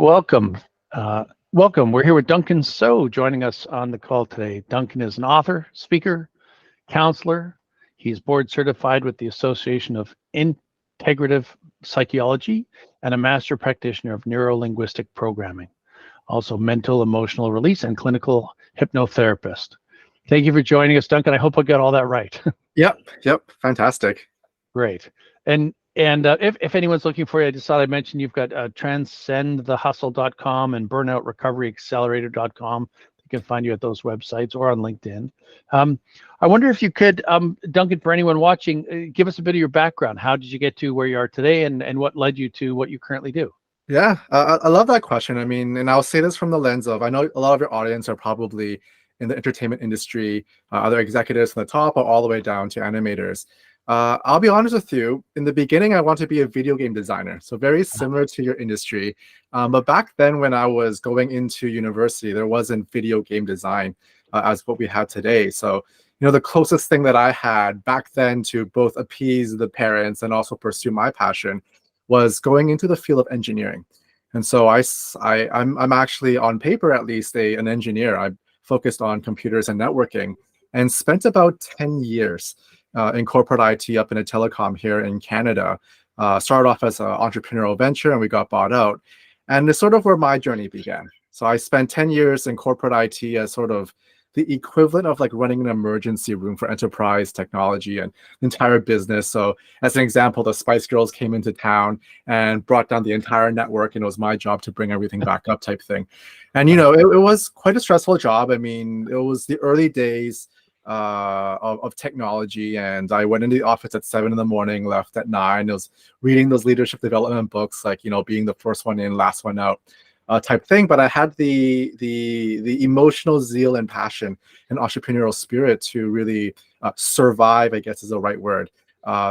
welcome. Welcome. We're here with Duncan So joining us on the call today. Duncan is an author, speaker, counselor. He's board certified with the Association of Integrative Psychology and a master practitioner of neuro-linguistic programming. Also mental, emotional release and clinical hypnotherapist. Thank you for joining us, Duncan. I hope I got all that right. Yep. Fantastic. Great. And if anyone's looking for you, I just thought I'd mention you've got transcendthehustle.com and burnoutrecoveryaccelerator.com. You can find you at those websites or on LinkedIn. I wonder if you could, Duncan, for anyone watching, give us a bit of your background. How did you get to where you are today, and what led you to what you currently do? Yeah, I love that question. I mean, and I'll say this from the lens of, I know a lot of your audience are probably in the entertainment industry, other executives from the top or all the way down to animators. I'll be honest with you, in the beginning, I wanted to be a video game designer. So very similar to your industry. But back then when I was going into university, there wasn't video game design as what we have today. So, the closest thing that I had back then to both appease the parents and also pursue my passion was going into the field of engineering. And so I'm actually, on paper at least, an engineer. I focused on computers and networking and spent about 10 years in corporate IT up in a telecom here in Canada. Started off as an entrepreneurial venture and we got bought out. And it's sort of where my journey began. So I spent 10 years in corporate IT as sort of the equivalent of like running an emergency room for enterprise technology and entire business. So as an example, the Spice Girls came into town and brought down the entire network, and it was my job to bring everything back up type thing. And, it was quite a stressful job. I mean, it was the early days of technology, and I went into the office at 7 a.m, left at 9. It was reading those leadership development books, like, being the first one in, last one out. Type thing, but I had the emotional zeal and passion and entrepreneurial spirit to really survive, I guess is the right word,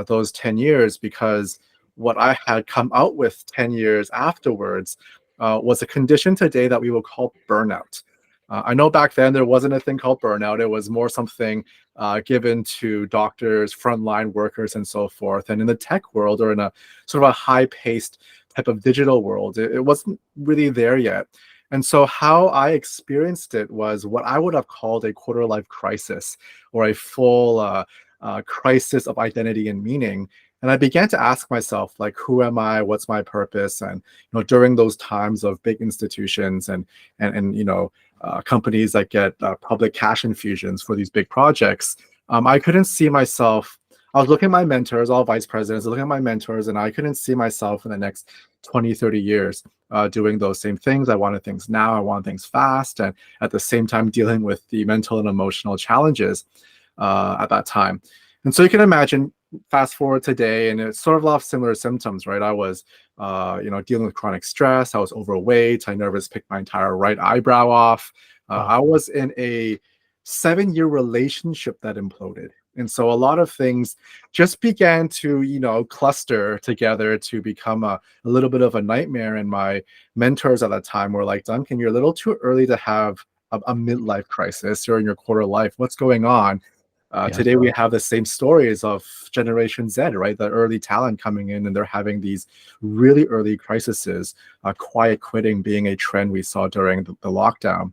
those 10 years, because what I had come out with 10 years afterwards was a condition today that we will call burnout. I know back then there wasn't a thing called burnout. It was more something given to doctors, frontline workers, and so forth. And in the tech world, or in a sort of a high-paced type of digital world, it wasn't really there yet. And so how I experienced it was what I would have called a quarter-life crisis, or a full crisis of identity and meaning. And I began to ask myself, like, who am I? What's my purpose? And during those times of big institutions and companies that get public cash infusions for these big projects, I couldn't see myself. I was looking at my mentors, all vice presidents, looking at my mentors, and I couldn't see myself in the next 20, 30 years doing those same things. I wanted things now. I wanted things fast, and at the same time dealing with the mental and emotional challenges at that time. And so you can imagine, fast forward today, and it's sort of a lot of similar symptoms, right? I was, dealing with chronic stress. I was overweight. I nervous picked my entire right eyebrow off. I was in a 7-year relationship that imploded. And so a lot of things just began to, cluster together to become a little bit of a nightmare. And my mentors at that time were like, Duncan, you're a little too early to have a midlife crisis. You're in your quarter life. What's going on? Today we have the same stories of Generation Z, right? The early talent coming in, and they're having these really early crises, quiet quitting being a trend we saw during the lockdown.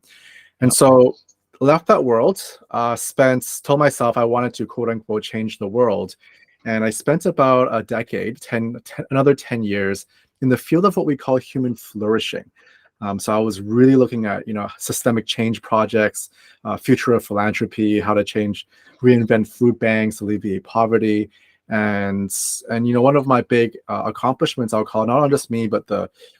And so left that world, told myself I wanted to quote unquote change the world. And I spent about a decade, another 10 years in the field of what we call human flourishing. So I was really looking at, systemic change projects, future of philanthropy, how to reinvent food banks, alleviate poverty. And one of my big accomplishments, I'll call it, not just me, but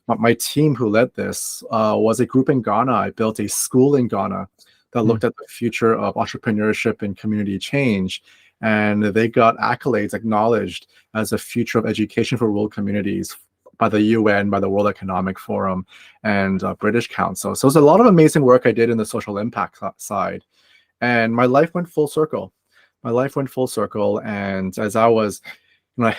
my team who led this was a group in Ghana. I built a school in Ghana that looked at the future of entrepreneurship and community change. And they got accolades acknowledged as a future of education for rural communities by the UN, by the World Economic Forum, and British Council. So there's a lot of amazing work I did in the social impact side. And my life went full circle. And as I was,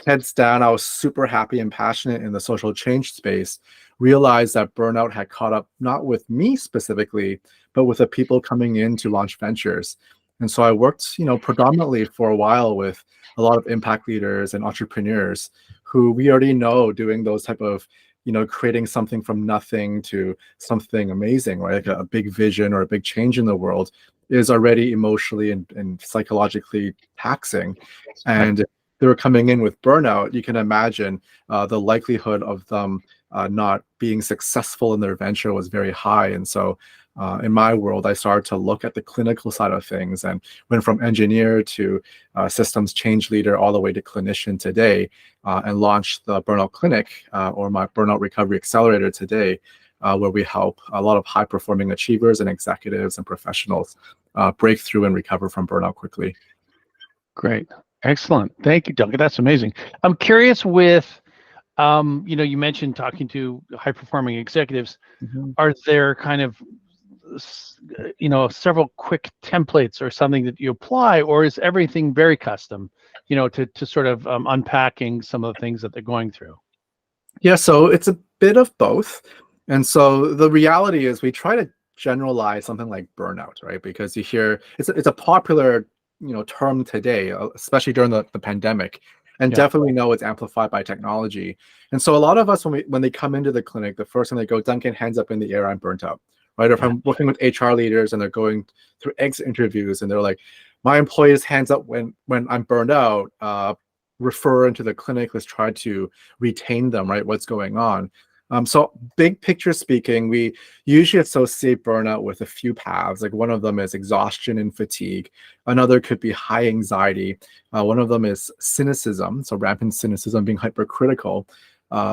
heads down, I was super happy and passionate in the social change space, realized that burnout had caught up, not with me specifically, but with the people coming in to launch ventures. And so I worked, predominantly for a while with a lot of impact leaders and entrepreneurs who we already know doing those type of creating something from nothing to something amazing, right? Like a big vision or a big change in the world is already emotionally and psychologically taxing. And if they were coming in with burnout, you can imagine the likelihood of them not being successful in their venture was very high. And so in my world, I started to look at the clinical side of things and went from engineer to systems change leader all the way to clinician today, and launched the Burnout Clinic, or my Burnout Recovery Accelerator today, where we help a lot of high-performing achievers and executives and professionals break through and recover from burnout quickly. Great. Excellent. Thank you, Duncan. That's amazing. I'm curious with, you mentioned talking to high-performing executives. Mm-hmm. Are there kind of several quick templates or something that you apply, or is everything very custom, to sort of unpacking some of the things that they're going through? Yeah, so it's a bit of both. And so the reality is we try to generalize something like burnout, right? Because you hear it's a popular, term today, especially during the pandemic. And definitely we know it's amplified by technology. And so a lot of us, when they come into the clinic, the first thing they go, Duncan, hands up in the air, I'm burnt out. Right? Or if I'm working with HR leaders and they're going through exit interviews and they're like, my employees hands up when I'm burned out, refer into the clinic, let's try to retain them, right? What's going on? So big picture speaking, we usually associate burnout with a few paths. Like one of them is exhaustion and fatigue. Another could be high anxiety. One of them is cynicism. So rampant cynicism, being hypercritical.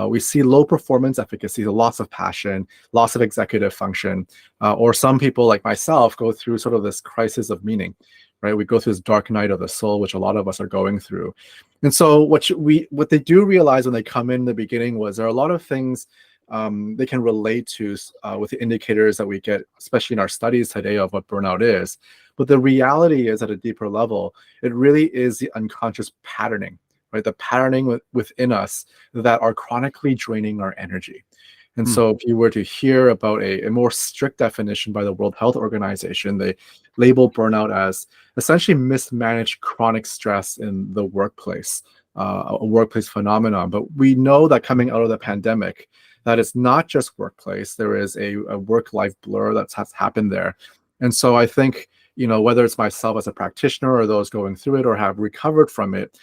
We see low performance efficacy, loss of passion, loss of executive function, or some people like myself go through sort of this crisis of meaning, right? We go through this dark night of the soul, which a lot of us are going through. And so what they do realize when they come in the beginning was there are a lot of things they can relate to with the indicators that we get, especially in our studies today of what burnout is. But the reality is at a deeper level, it really is the unconscious patterning, right? The patterning within us that are chronically draining our energy. And so if you were to hear about a more strict definition by the World Health Organization, they label burnout as essentially mismanaged chronic stress in the workplace, a workplace phenomenon. But we know that coming out of the pandemic, that it's not just workplace. There is a work-life blur that's has happened there. And so I think, whether it's myself as a practitioner or those going through it or have recovered from it,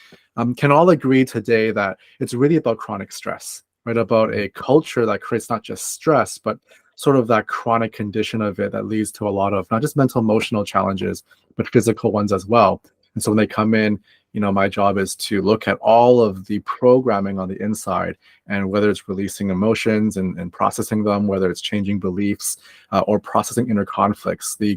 can all agree today that it's really about chronic stress, right? About a culture that creates not just stress, but sort of that chronic condition of it that leads to a lot of not just mental, emotional challenges, but physical ones as well. And so when they come in, my job is to look at all of the programming on the inside, and whether it's releasing emotions and processing them, whether it's changing beliefs or processing inner conflicts. The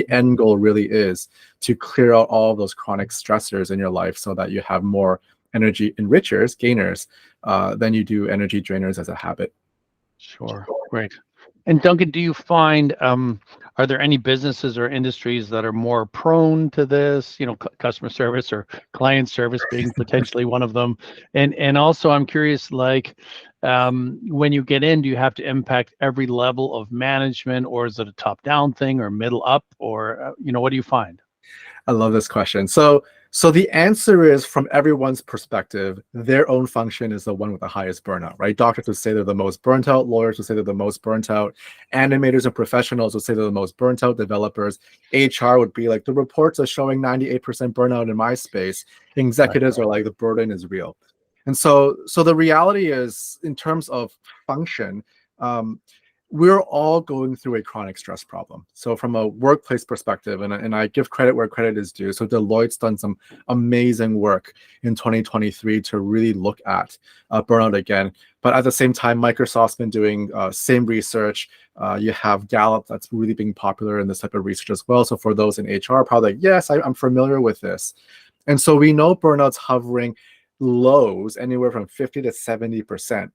end goal really is to clear out all of those chronic stressors in your life so that you have more energy enrichers, gainers, than you do energy drainers as a habit. Sure. Great. And Duncan, do you find, are there any businesses or industries that are more prone to this, customer service or client service being potentially one of them? And also I'm curious, like, when you get in, do you have to impact every level of management, or is it a top-down thing or middle up, or, what do you find? I love this question. So the answer is, from everyone's perspective, their own function is the one with the highest burnout, right? Doctors would say they're the most burnt out. Lawyers would say they're the most burnt out. Animators and professionals would say they're the most burnt out. Developers, HR would be like, the reports are showing 98% burnout in my space. Executives are like, the burden is real. And so the reality is, in terms of function, we're all going through a chronic stress problem. So from a workplace perspective, and I give credit where credit is due. So Deloitte's done some amazing work in 2023 to really look at burnout again. But at the same time, Microsoft's been doing same research. You have Gallup that's really being popular in this type of research as well. So for those in HR, probably like, yes, I'm familiar with this. And so we know burnout's hovering lows anywhere from 50 to 70%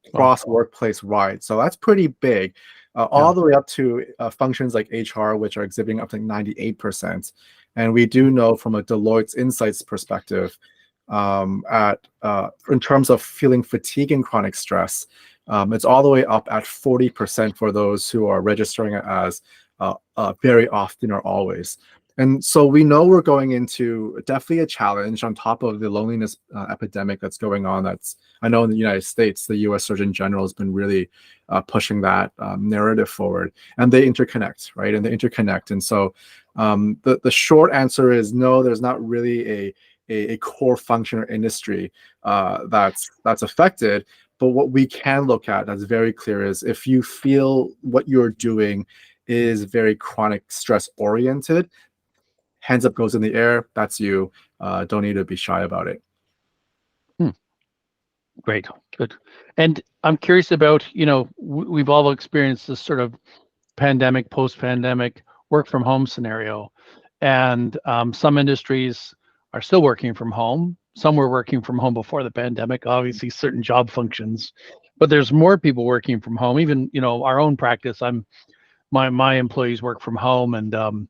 across workplace wide. So that's pretty big, all the way up to functions like HR, which are exhibiting up to 98%. And we do know from a Deloitte's insights perspective, in terms of feeling fatigue and chronic stress, it's all the way up at 40% for those who are registering it as very often or always. And so we know we're going into definitely a challenge on top of the loneliness epidemic that's going on. That's, I know in the United States, the US Surgeon General has been really pushing that narrative forward, and they interconnect, right? And they interconnect. And so the short answer is no, there's not really a core function or industry that's affected. But what we can look at that's very clear is if you feel what you're doing is very chronic stress oriented, hands up goes in the air, that's you. Don't need to be shy about it. Great, good. And I'm curious about, we've all experienced this sort of pandemic, post-pandemic work from home scenario. And some industries are still working from home. Some were working from home before the pandemic, obviously certain job functions, but there's more people working from home. Even, our own practice, my employees work from home, and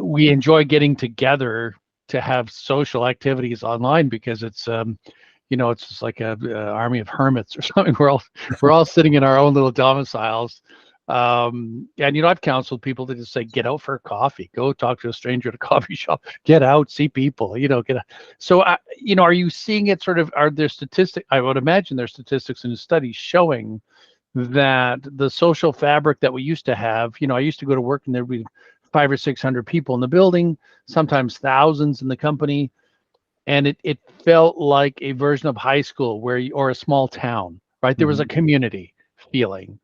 we enjoy getting together to have social activities online because it's it's just like a army of hermits or something. We're all sitting in our own little domiciles. And I've counseled people to just say, get out for a coffee, go talk to a stranger at a coffee shop, get out, see people, So, are you seeing it are there statistics? I would imagine there's statistics and studies showing that the social fabric that we used to have, I used to go to work and there'd be 500 or 600 people in the building, sometimes thousands in the company. And it felt like a version of high school or a small town, right? There was a community feeling.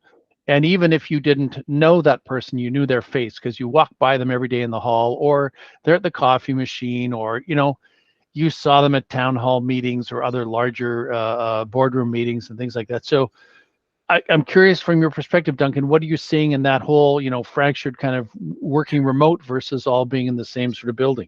And even if you didn't know that person, you knew their face because you walked by them every day in the hall, or they're at the coffee machine, or, you saw them at town hall meetings or other larger boardroom meetings and things like that. So I'm curious from your perspective, Duncan, what are you seeing in that whole, fractured kind of working remote versus all being in the same sort of building?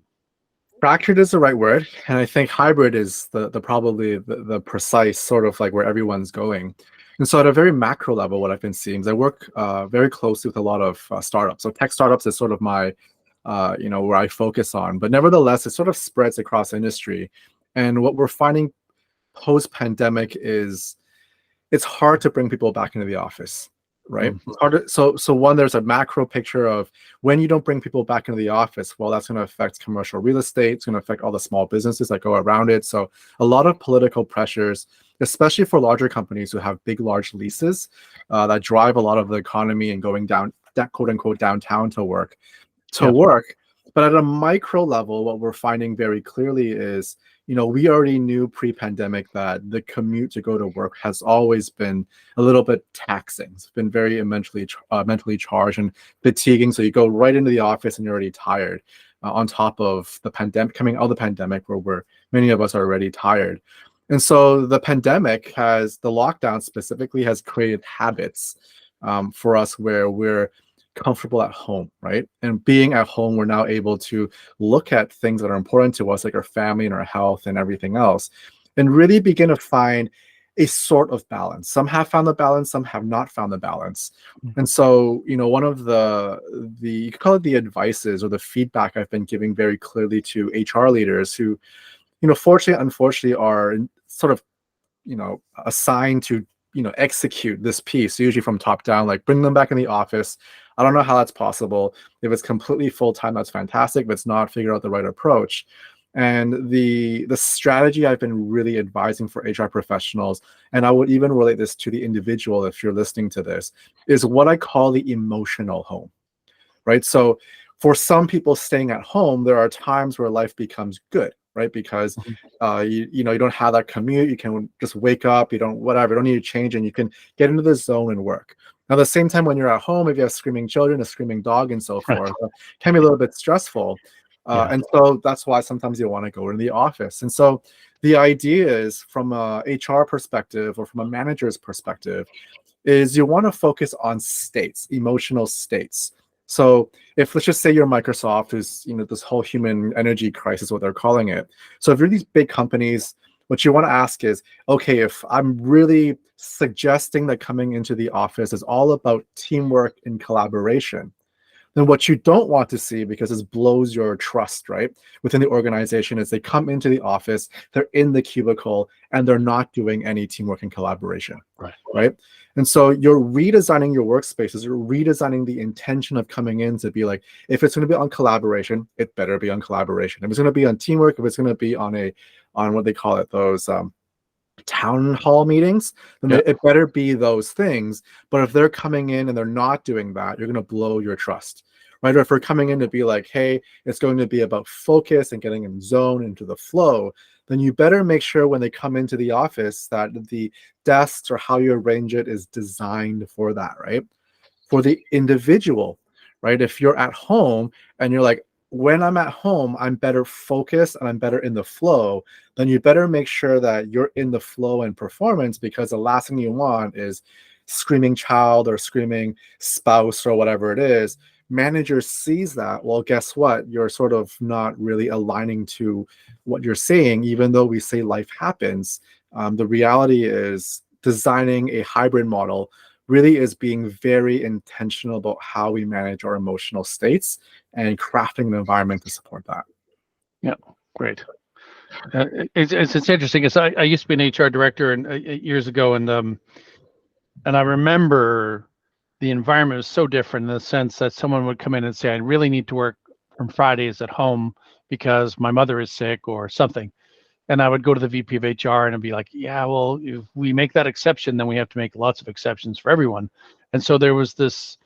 Fractured is the right word, and I think hybrid is the probably the precise sort of like where everyone's going. And so at a very macro level, what I've been seeing is I work very closely with a lot of startups. So tech startups is sort of my where I focus on, but nevertheless, it sort of spreads across industry. And what we're finding post-pandemic is it's hard to bring people back into the office, right? It's hard to, so one, there's a macro picture of when you don't bring people back into the office, well, that's going to affect commercial real estate. It's going to affect all the small businesses that go around it. So a lot of political pressures, especially for larger companies who have big, large leases that drive a lot of the economy and going down, that quote unquote downtown to work. But at a micro level, what we're finding very clearly is, we already knew pre-pandemic that the commute to go to work has always been a little bit taxing. It's been very mentally charged and fatiguing. So you go right into the office and you're already tired. On top of the pandemic, coming out of the pandemic, where many of us are already tired. And so the lockdown specifically has created habits for us where we're comfortable at home, right? And being at home, we're now able to look at things that are important to us, like our family and our health and everything else, and really begin to find a sort of balance. Some have found the balance, some have not found the balance. And so, one of the you could call it the advices or the feedback I've been giving very clearly to HR leaders who, fortunately, unfortunately, are sort of, assigned to execute this piece, usually from top down, like bring them back in the office. I don't know how that's possible. If it's completely full-time, that's fantastic. If it's not, figure out the right approach. And the strategy I've been really advising for HR professionals, and I would even relate this to the individual if you're listening to this, is what I call the emotional home, right? So for some people staying at home, there are times where life becomes good, right? Because you don't have that commute. You can just wake up. You don't need to change, and you can get into the zone and work. Now, at the same time, when you're at home, if you have screaming children, a screaming dog, and so forth, it can be a little bit stressful. And so that's why sometimes you want to go in the office. And so the idea is, from a HR perspective or from a manager's perspective, is you want to focus on states, emotional states. So if, let's just say you're Microsoft, who's, this whole human energy crisis, what they're calling it. So if you're these big companies, what you want to ask is, okay, if I'm really suggesting that coming into the office is all about teamwork and collaboration, Then what you don't want to see, because this blows your trust, right, within the organization, is they come into the office, they're in the cubicle, and they're not doing any teamwork and collaboration, right? And so you're redesigning your workspaces, you're redesigning the intention of coming in to be like, if it's going to be on collaboration, it better be on collaboration. If it's going to be on teamwork, if it's going to be on what they call it, those town hall meetings, then it better be those things. But if they're coming in and they're not doing that, you're going to blow your trust, right? Or if we're coming in to be like, hey, it's going to be about focus and getting in zone, into the flow, then you better make sure when they come into the office that the desks or how you arrange it is designed for that, right? For the individual, right? If you're at home and you're like, when I'm at home, I'm better focused and I'm better in the flow, then you better make sure that you're in the flow and performance, because the last thing you want is screaming child or screaming spouse or whatever it is. Manager sees that, well, guess what? You're sort of not really aligning to what you're saying, even though we say life happens. The reality is designing a hybrid model really is being very intentional about how we manage our emotional states and crafting an environment to support that. Yeah, great. It's interesting. I used to be an HR director and years ago, and I remember the environment was so different in the sense that someone would come in and say, "I really need to work from Fridays at home because my mother is sick or something," and I would go to the VP of HR and I'd be like, "Yeah, well, if we make that exception, then we have to make lots of exceptions for everyone," and so there was this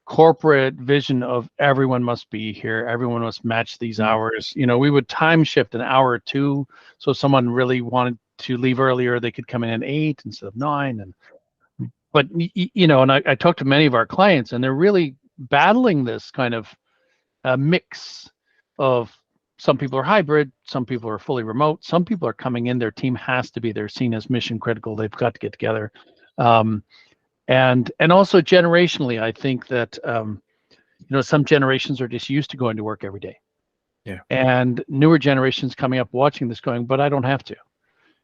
corporate vision of everyone must be here, everyone must match these hours. We would time shift an hour or two, so someone really wanted to leave earlier, they could come in at 8 instead of 9. But and I talked to many of our clients, and they're really battling this kind of mix of, some people are hybrid, some people are fully remote, some people are coming in, their team has to be, they're seen as mission critical, they've got to get together. And also generationally, I think that some generations are just used to going to work every day. Yeah. And newer generations coming up watching this going, but I don't have to.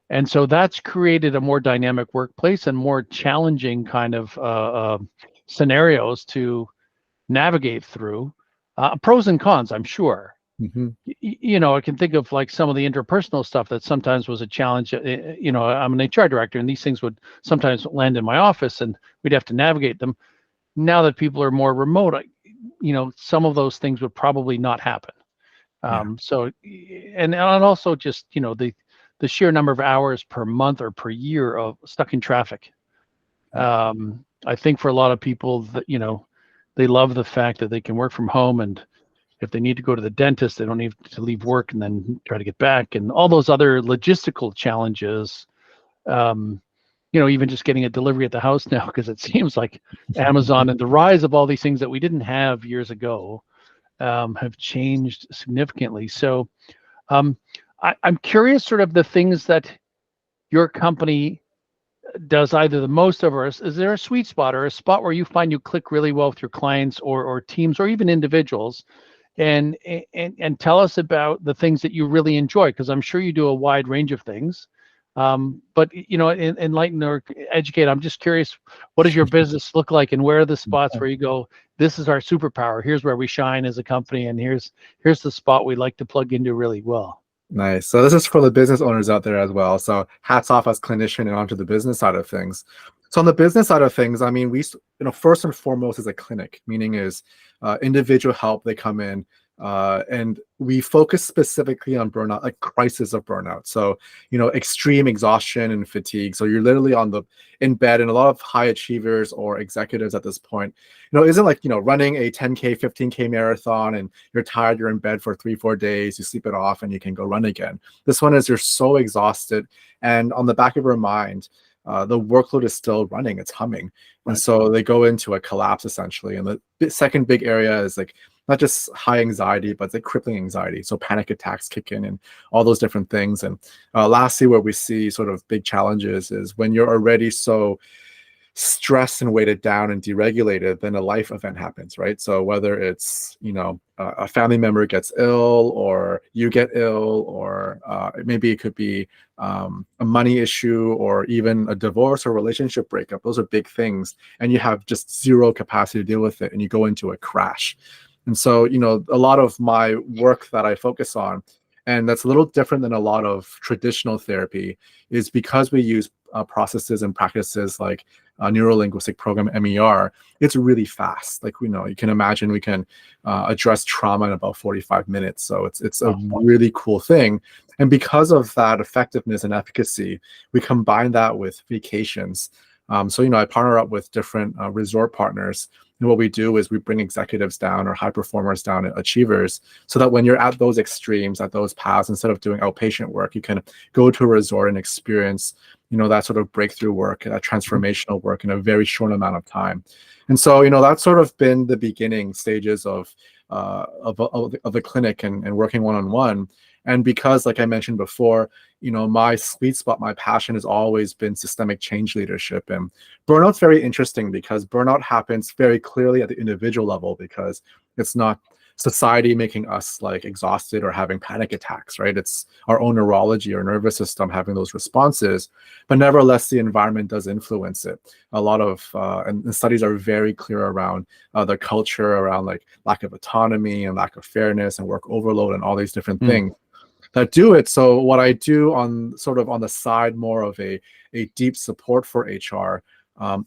And so that's created a more dynamic workplace and more challenging kind of scenarios to navigate through. Pros and cons, I'm sure. Mm-hmm. I can think of like some of the interpersonal stuff that sometimes was a challenge. I'm an HR director, and these things would sometimes land in my office, and we'd have to navigate them. Now that people are more remote, some of those things would probably not happen. So, and also just the sheer number of hours per month or per year of stuck in traffic. I think for a lot of people that, they love the fact that they can work from home, and if they need to go to the dentist, they don't need to leave work and then try to get back, and all those other logistical challenges. Even just getting a delivery at the house now, because it seems like Amazon and the rise of all these things that we didn't have years ago have changed significantly. So I'm curious, sort of the things that your company does either the most of, or is there a sweet spot or a spot where you find you click really well with your clients or teams or even individuals, and tell us about the things that you really enjoy, because I'm sure you do a wide range of things. But enlighten or educate. I'm just curious, what does your business look like, and where are the spots where you go, this is our superpower, here's where we shine as a company, and here's the spot we like to plug into really well. Nice. So this is for the business owners out there as well. So hats off as clinician and onto the business side of things. So on the business side of things, I mean, we, first and foremost is a clinic, meaning is individual help. They come in and we focus specifically on burnout, like crisis of burnout. So, extreme exhaustion and fatigue. So you're literally in bed, and a lot of high achievers or executives at this point, isn't like, running a 10K, 15K marathon and you're tired, you're in bed for 3-4 days, you sleep it off and you can go run again. This one is you're so exhausted, and on the back of your mind, the workload is still running, it's humming. Right. And so they go into a collapse essentially. And the second big area is like not just high anxiety, but it's like crippling anxiety. So panic attacks kick in and all those different things. And lastly, where we see sort of big challenges is when you're already so stressed and weighted down and deregulated, then a life event happens, right? So whether it's, a family member gets ill, or you get ill, or maybe it could be a money issue, or even a divorce or relationship breakup. Those are big things. And you have just zero capacity to deal with it, and you go into a crash. And so, a lot of my work that I focus on, and that's a little different than a lot of traditional therapy, is because we use processes and practices like neuro-linguistic program MER. It's really fast. Like, you can imagine we can address trauma in about 45 minutes. So it's a really cool thing. And because of that effectiveness and efficacy, we combine that with vacations. So, I partner up with different resort partners. And what we do is we bring executives down or high performers down, achievers, so that when you're at those extremes, at those paths, instead of doing outpatient work, you can go to a resort and experience, that sort of breakthrough work, that transformational work in a very short amount of time. And so, that's sort of been the beginning stages of the clinic and working one-on-one. And because, like I mentioned before, my sweet spot, my passion has always been systemic change leadership. And burnout's very interesting because burnout happens very clearly at the individual level, because it's not society making us like exhausted or having panic attacks, right? It's our own neurology or nervous system having those responses. But nevertheless, the environment does influence it. A lot of and the studies are very clear around the culture, around like lack of autonomy and lack of fairness and work overload and all these different things that do it. So what I do on the side, more of a deep support for HR,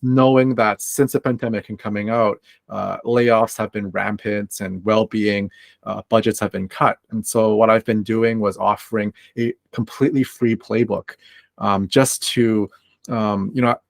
knowing that since the pandemic and coming out, layoffs have been rampant and well-being budgets have been cut. And so what I've been doing was offering a completely free playbook, just to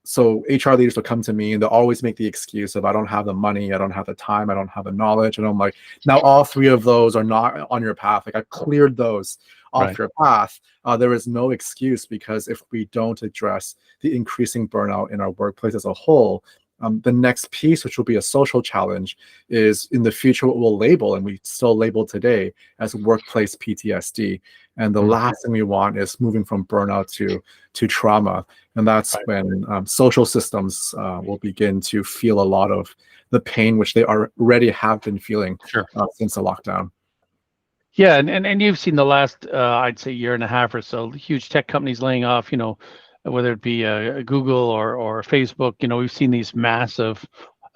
so HR leaders will come to me and they'll always make the excuse of, I don't have the money, I don't have the time, I don't have the knowledge. And I'm like, now all three of those are not on your path. Like, I've cleared those off your path. There is no excuse, because if we don't address the increasing burnout in our workplace as a whole, the next piece, which will be a social challenge, is in the future what we'll label, and we still label today, as workplace PTSD. And the last thing we want is moving from burnout to trauma. And that's when social systems will begin to feel a lot of the pain, which they already have been feeling since the lockdown. Yeah, and you've seen the last, I'd say, year and a half or so, huge tech companies laying off, whether it be Google or Facebook. We've seen these massive,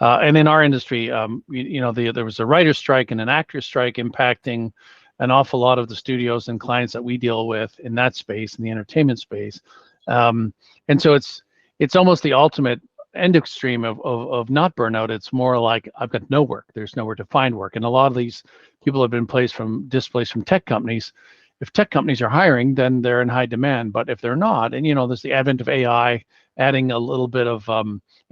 and in our industry, there was a writer's strike and an actor's strike impacting an awful lot of the studios and clients that we deal with in that space, in the entertainment space. And so it's almost the ultimate end extreme of not burnout. It's more like, I've got no work. There's nowhere to find work. And a lot of these people have been displaced from tech companies. If tech companies are hiring, then they're in high demand. But if they're not, and there's the advent of AI adding a little bit of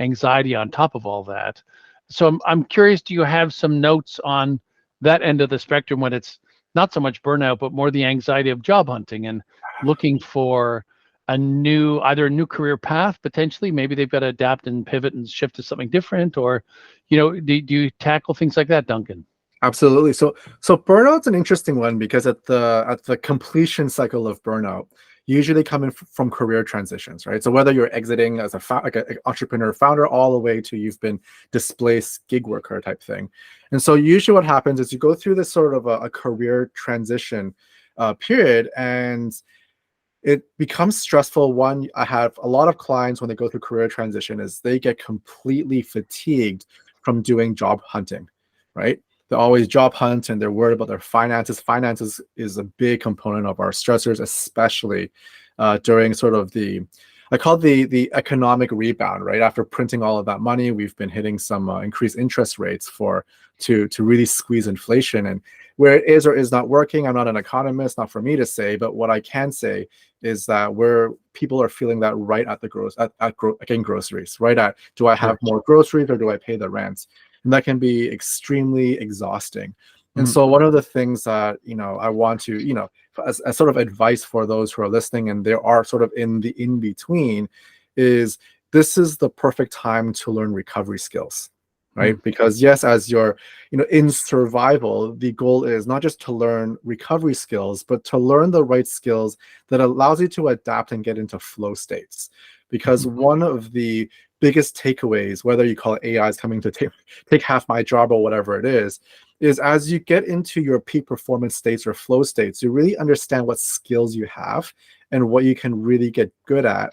anxiety on top of all that. So I'm curious, do you have some notes on that end of the spectrum, when it's not so much burnout, but more the anxiety of job hunting and looking for either a new career path, potentially? Maybe they've got to adapt and pivot and shift to something different, or, do you tackle things like that, Duncan? Absolutely. So burnout's an interesting one, because at the completion cycle of burnout, usually coming from career transitions, right? So whether you're exiting as an entrepreneur founder, all the way to you've been displaced gig worker type thing. And so usually what happens is you go through this sort of a career transition period, and it becomes stressful. One, I have a lot of clients when they go through career transition is they get completely fatigued from doing job hunting, right? They always job hunt and they're worried about their finances. Finances is a big component of our stressors, especially during sort of I call it the economic rebound, right? After printing all of that money, we've been hitting some increased interest rates to really squeeze inflation. And where it is or is not working, I'm not an economist, not for me to say, but what I can say is that where people are feeling that right at getting groceries, right at, do I have more groceries or do I pay the rent? And that can be extremely exhausting. And so one of the things that, I want to, as sort of advice for those who are listening and they are sort of in the in-between, is this is the perfect time to learn recovery skills, right? Because yes, as you're, in survival, the goal is not just to learn recovery skills, but to learn the right skills that allows you to adapt and get into flow states. Because one of the biggest takeaways, whether you call it AI is coming to take half my job or whatever it is as you get into your peak performance states or flow states, you really understand what skills you have and what you can really get good at.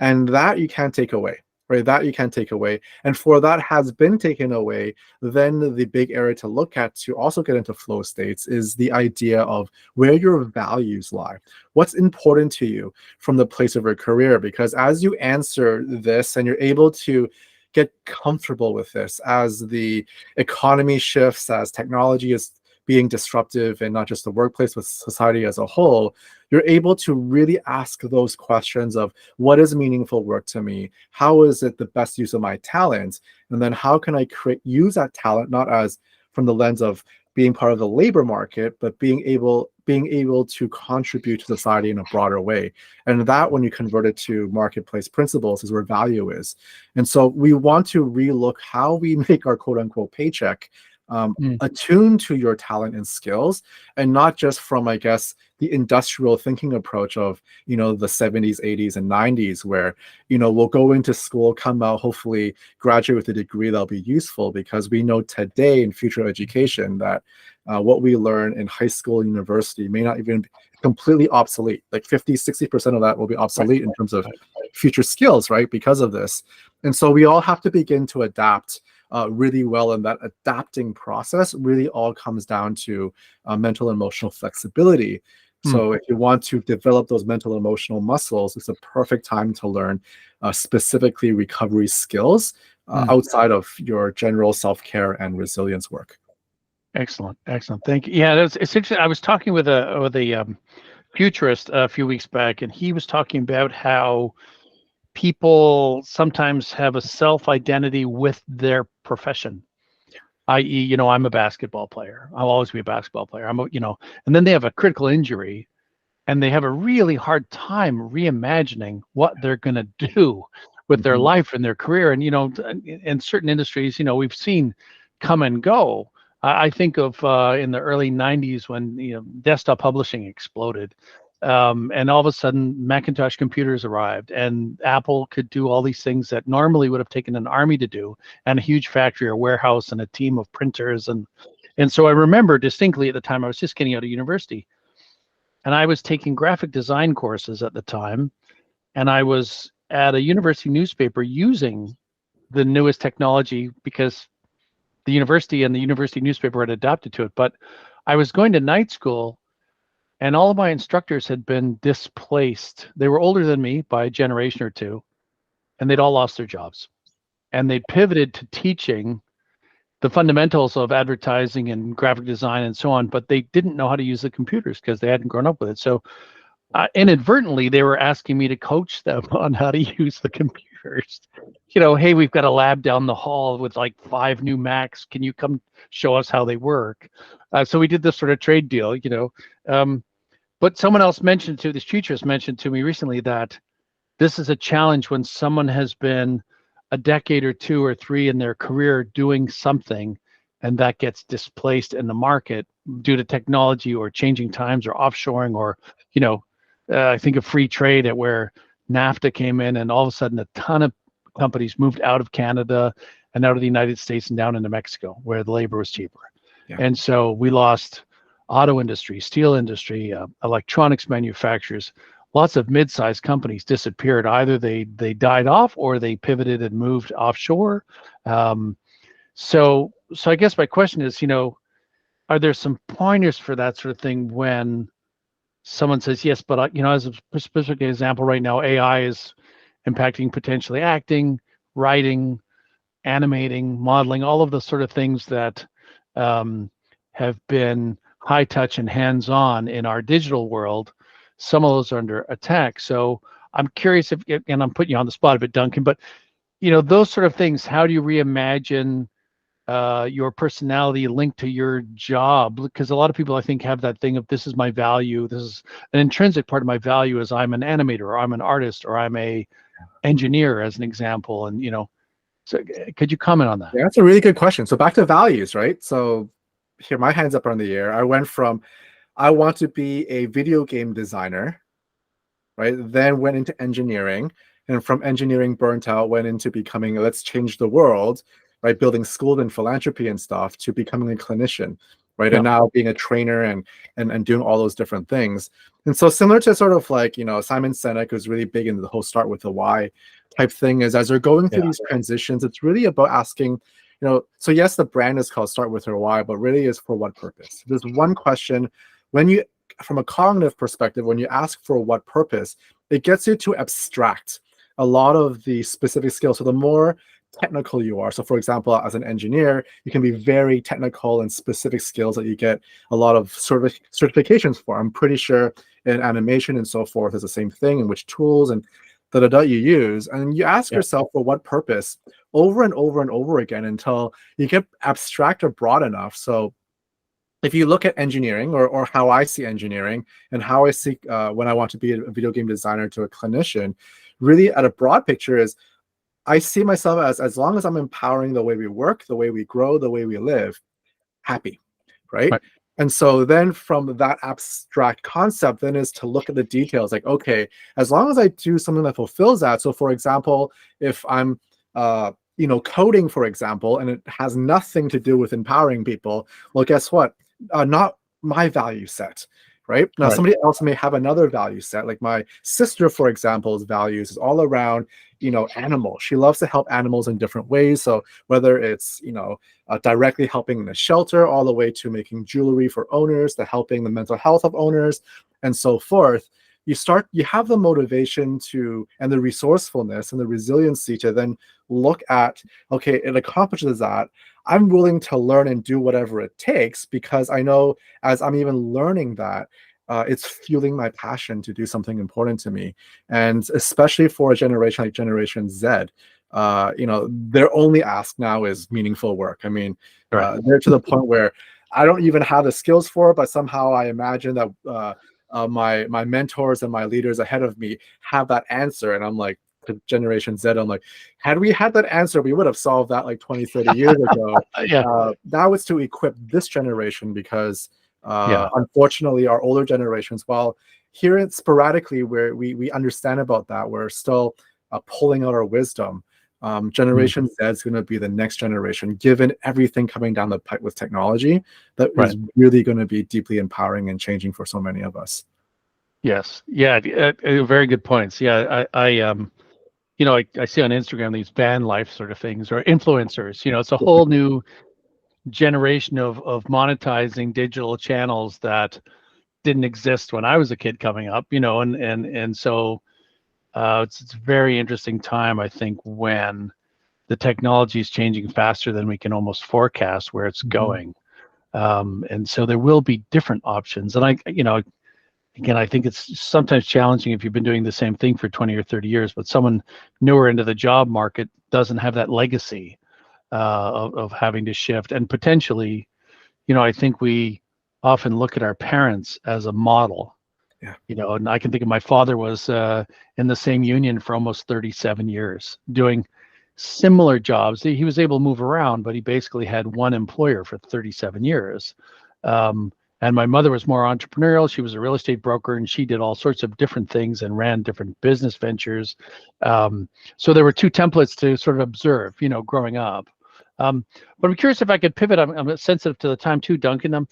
And that you can't take away. right? That you can't take away. And for that has been taken away, then the big area to look at to also get into flow states is the idea of where your values lie. What's important to you from the place of your career? Because as you answer this and you're able to get comfortable with this, as the economy shifts, as technology is being disruptive in not just the workplace, but society as a whole, you're able to really ask those questions of what is meaningful work to me? How is it the best use of my talent? And then how can I use that talent, not as from the lens of being part of the labor market, but being able to contribute to society in a broader way. And that, when you convert it to marketplace principles, is where value is. And so we want to relook how we make our quote unquote paycheck attuned to your talent and skills, and not just from, I guess, the industrial thinking approach of, the 70s, 80s, and 90s, where, we'll go into school, come out, hopefully graduate with a degree that'll be useful, because we know today in future education that what we learn in high school and university may not even be completely obsolete. Like 50-60% of that will be obsolete in terms of future skills, right? Because of this. And so we all have to begin to adapt really well, and that adapting process really all comes down to mental and emotional flexibility. So if you want to develop those mental and emotional muscles, it's a perfect time to learn specifically recovery skills outside of your general self-care and resilience work. Excellent. Thank you. Yeah, it's interesting. I was talking with a futurist a few weeks back, and he was talking about how people sometimes have a self-identity with their profession, i.e., I'm a basketball player. I'll always be a basketball player. And then they have a critical injury, and they have a really hard time reimagining what they're going to do with their life and their career. And, in certain industries, we've seen come and go. I think of in the early 90s when, desktop publishing exploded. And all of a sudden, Macintosh computers arrived, and Apple could do all these things that normally would have taken an army to do, and a huge factory or warehouse and a team of printers. And so I remember distinctly at the time, I was just getting out of university, and I was taking graphic design courses at the time, and I was at a university newspaper using the newest technology because the university and the university newspaper had adapted to it. But I was going to night school, and all of my instructors had been displaced. They were older than me by a generation or two, and they'd all lost their jobs. And they pivoted to teaching the fundamentals of advertising and graphic design and so on, but they didn't know how to use the computers because they hadn't grown up with it. So inadvertently, they were asking me to coach them on how to use the computers. Hey, we've got a lab down the hall with like 5 new Macs. Can you come show us how they work? So we did this sort of trade deal, but someone else this futurist mentioned to me recently that this is a challenge when someone has been a decade or 2 or 3 in their career doing something, and that gets displaced in the market due to technology or changing times or offshoring, or, I think of free trade at where NAFTA came in, and all of a sudden a ton of companies moved out of Canada and out of the United States and down into Mexico where the labor was cheaper. Yeah. And so we lost auto industry, steel industry, electronics manufacturers. Lots of mid-sized companies disappeared. Either they died off or they pivoted and moved offshore. So I guess my question is, are there some pointers for that sort of thing when someone says, yes, but as a specific example right now, AI is impacting potentially acting, writing, animating, modeling, all of the sort of things that have been high touch and hands-on in our digital world. Some of those are under attack. So I'm curious and I'm putting you on the spot a bit, Duncan, but those sort of things, how do you reimagine your personality linked to your job? Because a lot of people, I think, have that thing of, this is my value. This is an intrinsic part of my value, is I'm an animator, or I'm an artist, or I'm a engineer, as an example. And, so could you comment on that? Yeah, that's a really good question. So back to values, right? So here, my hands up on the air. I went from, I want to be a video game designer, right? Then went into engineering, and from engineering burnt out, went into becoming, let's change the world, right? Building schools and philanthropy and stuff, to becoming a clinician. right? Yeah. And now being a trainer and doing all those different things. And so similar to sort of like, Simon Sinek, who's really big into the whole start with the why type thing, is as they're going through these transitions, it's really about asking, so yes, the brand is called Start With Your Why, but really is for what purpose? There's one question from a cognitive perspective, when you ask for what purpose, it gets you to abstract a lot of the specific skills. So the more technical you are, so for example, as an engineer, you can be very technical and specific skills that you get a lot of certifications for. I'm pretty sure in animation and so forth is the same thing, and which tools and you use. And you ask yourself for what purpose over and over and over again until you get abstract or broad enough. So if you look at engineering, or how I see engineering and how I see when I want to be a video game designer to a clinician, really at a broad picture is I see myself as long as I'm empowering the way we work, the way we grow, the way we live, happy, right? And so then from that abstract concept then is to look at the details, like, okay, as long as I do something that fulfills that. So for example, if I'm coding, for example, and it has nothing to do with empowering people, well, guess what? Not my value set, right? Now, somebody else may have another value set. Like my sister, for example's values is all around, animals. She loves to help animals in different ways. So whether it's, directly helping in a shelter, all the way to making jewelry for owners, to helping the mental health of owners, and so forth. You have the motivation and the resourcefulness and the resiliency to then look at, okay, it accomplishes that. I'm willing to learn and do whatever it takes, because I know as I'm even learning that, it's fueling my passion to do something important to me. And especially for a generation like Generation Z, their only ask now is meaningful work. I mean, they're to the point where I don't even have the skills for it, but somehow I imagine that my mentors and my leaders ahead of me have that answer. And I'm like, to Generation Z, I'm like, had we had that answer, we would have solved that like 20, 30 years ago. That was to equip this generation, because unfortunately our older generations, while hearing sporadically where we understand about that, we're still pulling out our wisdom. Generation Z is going to be the next generation, given everything coming down the pipe with technology, that is really going to be deeply empowering and changing for so many of us. Yes. Yeah. Very good points. Yeah. I see on Instagram these van life sort of things, or influencers. It's a whole new generation of monetizing digital channels that didn't exist when I was a kid coming up. And so it's a very interesting time, I think, when the technology is changing faster than we can almost forecast where it's going. And so there will be different options. And again, I think it's sometimes challenging if you've been doing the same thing for 20 or 30 years, but someone newer into the job market doesn't have that legacy of having to shift. And potentially, I think we often look at our parents as a model. And I can think of my father was in the same union for almost 37 years doing similar jobs. He was able to move around, but he basically had one employer for 37 years. And my mother was more entrepreneurial. She was a real estate broker, and she did all sorts of different things and ran different business ventures. So there were two templates to sort of observe, growing up. But I'm curious if I could pivot. I'm sensitive to the time too, Duncan.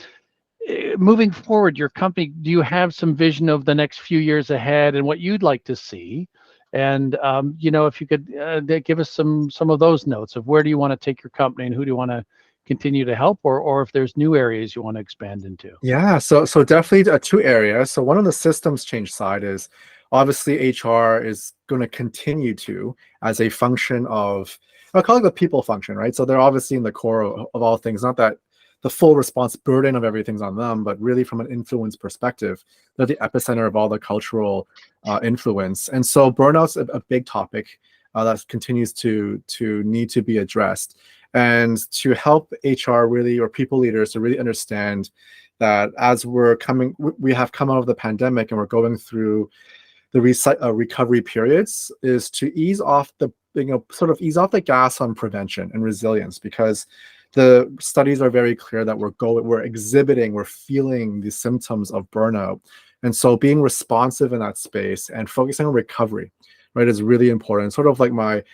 Moving forward, your company, do you have some vision of the next few years ahead and what you'd like to see? And if you could give us some of those notes of where do you want to take your company and who do you want to continue to help, or if there's new areas you want to expand into. Yeah, so definitely two areas. So one on the systems change side is obviously HR is going to continue to, as a function of, I'll call it the people function, right? So they're obviously in the core of all things, not that the full response burden of everything's on them, but really from an influence perspective, they're the epicenter of all the cultural influence. And so burnout's a big topic that continues to need to be addressed. And to help HR really, or people leaders to really understand that as we have come out of the pandemic and we're going through the recovery periods, is to ease off the gas on prevention and resilience, because the studies are very clear that we're feeling the symptoms of burnout. And so being responsive in that space and focusing on recovery right, is really important. Sort of like my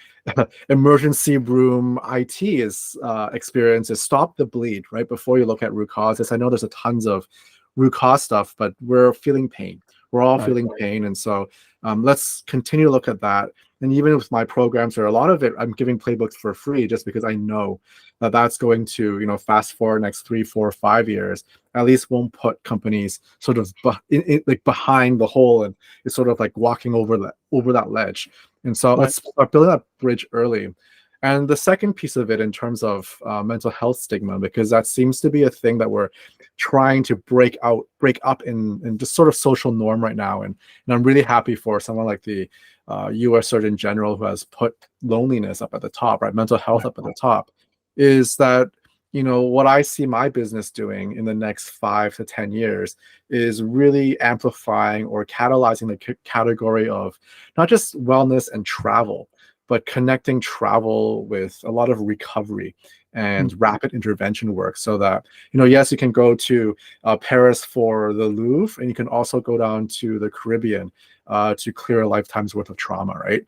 emergency room IT is experience is stop the bleed, right, before you look at root causes. I know there's a tons of root cause stuff, but we're feeling pain. We're all feeling pain, and so let's continue to look at that. And even with my programs, or a lot of it, I'm giving playbooks for free just because I know that that's going to, fast forward next 3, 4, 5 years, at least won't put companies sort of like behind the hole, and it's sort of like walking over that ledge. And so let's start building that bridge early. And the second piece of it in terms of mental health stigma, because that seems to be a thing that we're trying to break up in just sort of social norm right now. And I'm really happy for someone like the U.S. Surgeon General, who has put loneliness up at the top, right? Mental health up at the top, is that, what I see my business doing in the next 5 to 10 years is really amplifying or catalyzing the category of not just wellness and travel, but connecting travel with a lot of recovery and rapid intervention work, so that, yes, you can go to Paris for the Louvre, and you can also go down to the Caribbean to clear a lifetime's worth of trauma, right?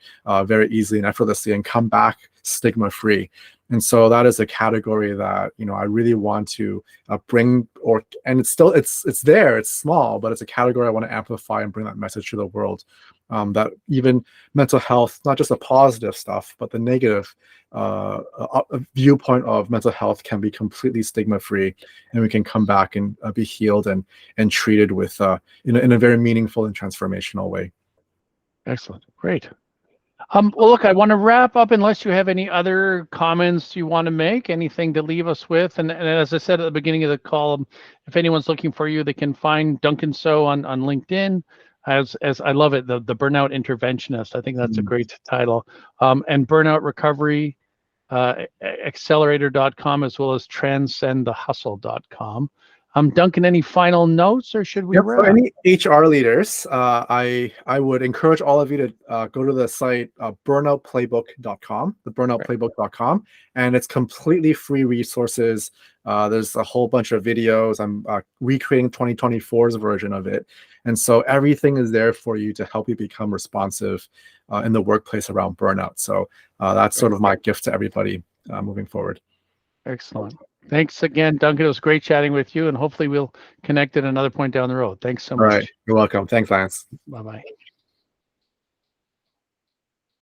Very easily and effortlessly, and come back stigma-free. And so that is a category that, I really want to bring, and it's there, it's small, but it's a category I want to amplify and bring that message to the world. That even mental health, not just the positive stuff, but the negative viewpoint of mental health can be completely stigma-free, and we can come back and be healed and treated with in a very meaningful and transformational way. Excellent. Great. Well, look, I want to wrap up unless you have any other comments you want to make, anything to leave us with. And as I said at the beginning of the call, if anyone's looking for you, they can find Duncan So on LinkedIn. As I love it, the Burnout Interventionist. I think that's a great title. And Burnout Recovery Accelerator.com, as well as TranscendTheHustle.com. Duncan, any final notes, or should we wrap? For any HR leaders, I would encourage all of you to go to the site burnoutplaybook.com, theburnouttplaybook.com, and it's completely free resources. There's a whole bunch of videos. I'm recreating 2024's version of it, and so everything is there for you to help you become responsive in the workplace around burnout. So that's sort of my gift to everybody moving forward. Excellent. Thanks again, Duncan. It was great chatting with you, and hopefully we'll connect at another point down the road. Thanks so much. All right. You're welcome. Thanks, Lance. Bye-bye.